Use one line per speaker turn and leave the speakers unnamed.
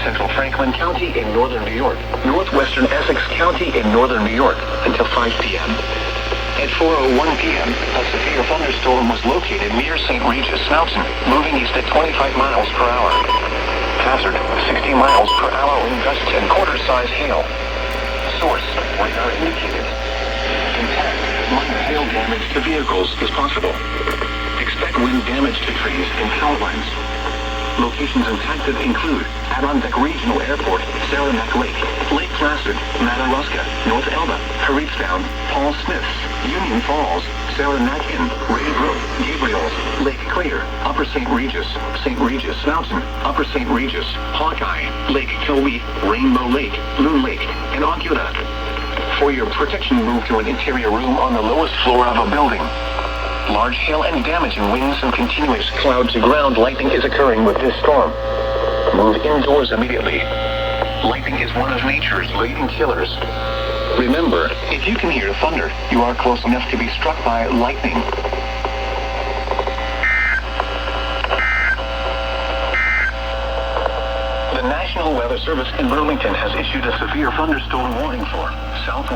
Central Franklin County in northern New York, northwestern Essex County in northern New York until 5 p.m. At 4:01 p.m., a severe thunderstorm was located near St. Regis Mountain, moving east at 25 miles per hour. Hazard, 60 miles per hour wind gusts and quarter-size hail. Source, radar indicated. Intact, minor hail damage to vehicles is possible. Expect wind damage to trees and power lines. Locations impacted include Adirondack Regional Airport, Saranac Lake, Lake Placid, Madawaska, North Elba, Harrietstown, Paul Smiths, Union Falls, Saranacan, Ray Brook, Gabriels, Lake Crater, Upper St. Regis Mountain, Upper St. Regis, Hawkeye, Lake Kilby, Rainbow Lake, Loon Lake, and Ocula. For your protection, move to an interior room on the lowest floor of a building. Large hail and damaging winds and continuous cloud-to-ground lightning is occurring with this storm. Move indoors immediately. Lightning is one of nature's leading killers. Remember, if you can hear thunder, you are close enough to be struck by lightning. The National Weather Service in Burlington has issued a severe thunderstorm warning for southwest